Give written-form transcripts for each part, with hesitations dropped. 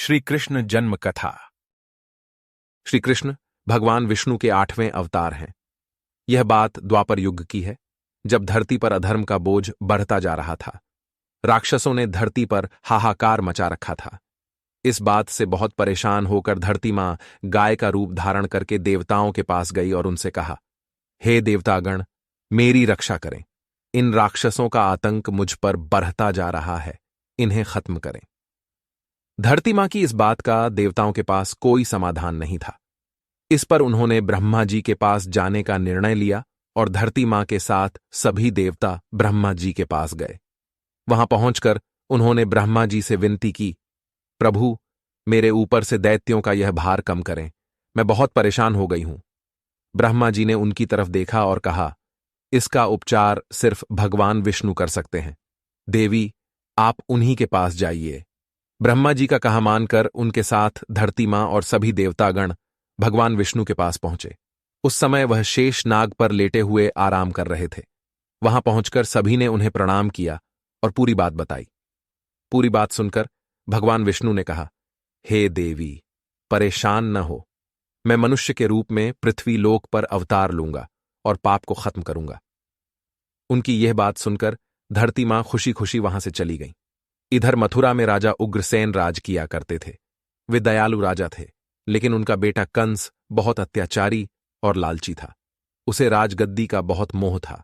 श्री कृष्ण जन्म कथा। श्री कृष्ण भगवान विष्णु के 8वें अवतार हैं। यह बात द्वापर युग की है, जब धरती पर अधर्म का बोझ बढ़ता जा रहा था। राक्षसों ने धरती पर हाहाकार मचा रखा था। इस बात से बहुत परेशान होकर धरती मां गाय का रूप धारण करके देवताओं के पास गई और उनसे कहा, हे देवतागण, मेरी रक्षा करें। इन राक्षसों का आतंक मुझ पर बढ़ता जा रहा है, इन्हें खत्म करें। धरती मां की इस बात का देवताओं के पास कोई समाधान नहीं था। इस पर उन्होंने ब्रह्मा जी के पास जाने का निर्णय लिया और धरती मां के साथ सभी देवता ब्रह्मा जी के पास गए। वहां पहुंचकर उन्होंने ब्रह्मा जी से विनती की, प्रभु, मेरे ऊपर से दैत्यों का यह भार कम करें, मैं बहुत परेशान हो गई हूं। ब्रह्मा जी ने उनकी तरफ देखा और कहा, इसका उपचार सिर्फ भगवान विष्णु कर सकते हैं। देवी, आप उन्हीं के पास जाइए। ब्रह्मा जी का कहा मानकर उनके साथ धरती मां और सभी देवतागण भगवान विष्णु के पास पहुंचे। उस समय वह शेष नाग पर लेटे हुए आराम कर रहे थे। वहां पहुंचकर सभी ने उन्हें प्रणाम किया और पूरी बात बताई। पूरी बात सुनकर भगवान विष्णु ने कहा, हे देवी, परेशान न हो, मैं मनुष्य के रूप में पृथ्वी लोक पर अवतार लूंगा और पाप को खत्म करूंगा। उनकी यह बात सुनकर धरती मां खुशी खुशी वहां से चली गई। इधर मथुरा में राजा उग्रसेन राज किया करते थे। वे दयालु राजा थे, लेकिन उनका बेटा कंस बहुत अत्याचारी और लालची था। उसे राजगद्दी का बहुत मोह था।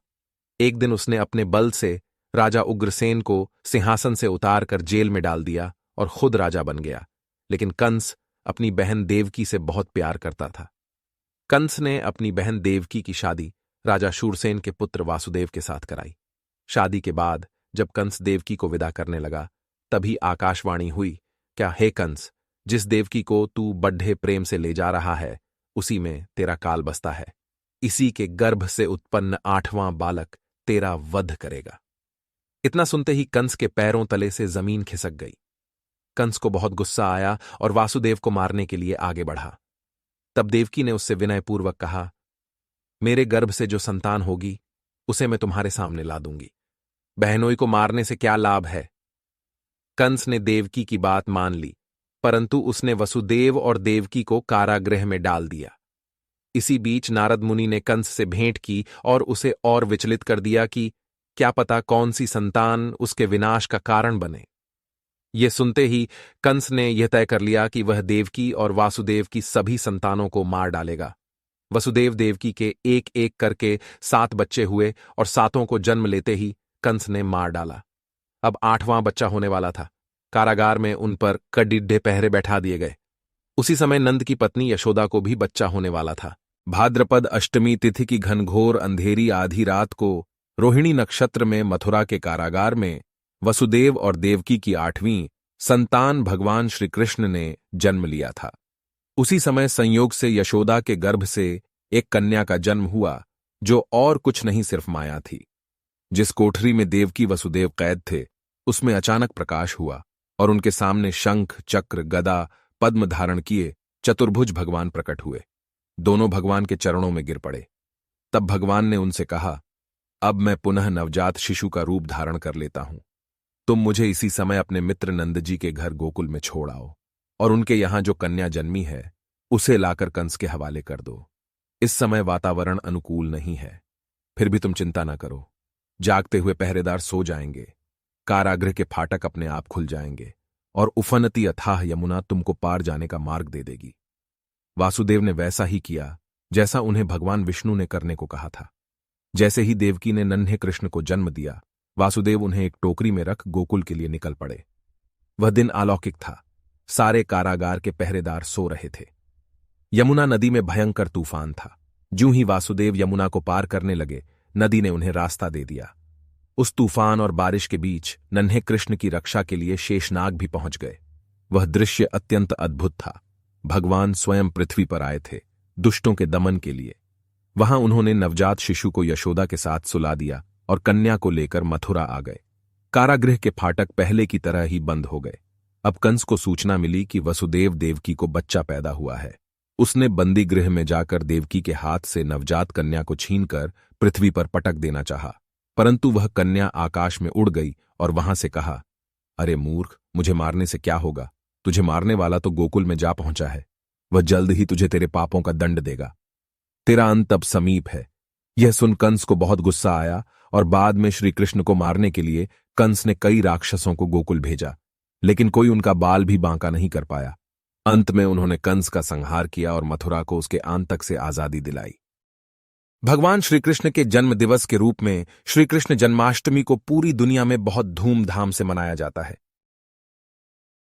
एक दिन उसने अपने बल से राजा उग्रसेन को सिंहासन से उतारकर जेल में डाल दिया और खुद राजा बन गया। लेकिन कंस अपनी बहन देवकी से बहुत प्यार करता था। कंस ने अपनी बहन देवकी की शादी राजा शूरसेन के पुत्र वासुदेव के साथ कराई। शादी के बाद जब कंस देवकी को विदा करने लगा, तभी आकाशवाणी हुई, क्या हे कंस, जिस देवकी को तू बड्ढे प्रेम से ले जा रहा है, उसी में तेरा काल बसता है। इसी के गर्भ से उत्पन्न 8वां बालक तेरा वध करेगा। इतना सुनते ही कंस के पैरों तले से जमीन खिसक गई। कंस को बहुत गुस्सा आया और वासुदेव को मारने के लिए आगे बढ़ा। तब देवकी ने उससे विनयपूर्वक कहा, मेरे गर्भ से जो संतान होगी उसे मैं तुम्हारे सामने ला दूंगी। बहनोई को मारने से क्या लाभ है। कंस ने देवकी की बात मान ली, परंतु उसने वसुदेव और देवकी को कारागृह में डाल दिया। इसी बीच नारद मुनि ने कंस से भेंट की और उसे और विचलित कर दिया कि क्या पता कौन सी संतान उसके विनाश का कारण बने। यह सुनते ही कंस ने यह तय कर लिया कि वह देवकी और वासुदेव की सभी संतानों को मार डालेगा। वसुदेव देवकी के एक एक करके 7 बच्चे हुए और 7 को जन्म लेते ही कंस ने मार डाला। अब 8वां बच्चा होने वाला था। कारागार में उन पर कड़िड्ढे पहरे बैठा दिए गए। उसी समय नंद की पत्नी यशोदा को भी बच्चा होने वाला था। भाद्रपद अष्टमी तिथि की घनघोर अंधेरी आधी रात को रोहिणी नक्षत्र में मथुरा के कारागार में वसुदेव और देवकी की 8वीं संतान भगवान श्री कृष्ण ने जन्म लिया था। उसी समय संयोग से यशोदा के गर्भ से एक कन्या का जन्म हुआ, जो और कुछ नहीं सिर्फ माया थी। जिस कोठरी में देवकी वसुदेव कैद थे, उसमें अचानक प्रकाश हुआ और उनके सामने शंख, चक्र, गदा, पद्म धारण किए चतुर्भुज भगवान प्रकट हुए। दोनों भगवान के चरणों में गिर पड़े। तब भगवान ने उनसे कहा, अब मैं पुनः नवजात शिशु का रूप धारण कर लेता हूं। तुम मुझे इसी समय अपने मित्र नंद जी के घर गोकुल में छोड़ आओ और उनके यहां जो कन्या जन्मी है उसे लाकर कंस के हवाले कर दो। इस समय वातावरण अनुकूल नहीं है, फिर भी तुम चिंता न करो। जागते हुए पहरेदार सो जाएंगे, कारागृह के फाटक अपने आप खुल जाएंगे और उफनती अथाह यमुना तुमको पार जाने का मार्ग दे देगी। वासुदेव ने वैसा ही किया जैसा उन्हें भगवान विष्णु ने करने को कहा था। जैसे ही देवकी ने नन्हे कृष्ण को जन्म दिया, वासुदेव उन्हें एक टोकरी में रख गोकुल के लिए निकल पड़े। वह दिन अलौकिक था। सारे कारागार के पहरेदार सो रहे थे। यमुना नदी में भयंकर तूफान था। ज्यों ही वासुदेव यमुना को पार करने लगे, नदी ने उन्हें रास्ता दे दिया। उस तूफान और बारिश के बीच नन्हे कृष्ण की रक्षा के लिए शेषनाग भी पहुंच गए। वह दृश्य अत्यंत अद्भुत था। भगवान स्वयं पृथ्वी पर आए थे दुष्टों के दमन के लिए। वहां उन्होंने नवजात शिशु को यशोदा के साथ सुला दिया और कन्या को लेकर मथुरा आ गए। कारागृह के फाटक पहले की तरह ही बंद हो गए। अब कंस को सूचना मिली कि वसुदेव देवकी को बच्चा पैदा हुआ है। उसने बंदी गृह में जाकर देवकी के हाथ से नवजात कन्या को छीनकर पृथ्वी पर पटक देना चाहा, परंतु वह कन्या आकाश में उड़ गई और वहां से कहा, अरे मूर्ख, मुझे मारने से क्या होगा, तुझे मारने वाला तो गोकुल में जा पहुंचा है। वह जल्द ही तुझे तेरे पापों का दंड देगा। तेरा अंत अब समीप है। यह सुन कंस को बहुत गुस्सा आया और बाद में श्री कृष्ण को मारने के लिए कंस ने कई राक्षसों को गोकुल भेजा, लेकिन कोई उनका बाल भी बांका नहीं कर पाया। अंत में उन्होंने कंस का संहार किया और मथुरा को उसके आंतक से आजादी दिलाई। भगवान श्री कृष्ण के जन्म दिवस के रूप में श्री कृष्ण जन्माष्टमी को पूरी दुनिया में बहुत धूमधाम से मनाया जाता है।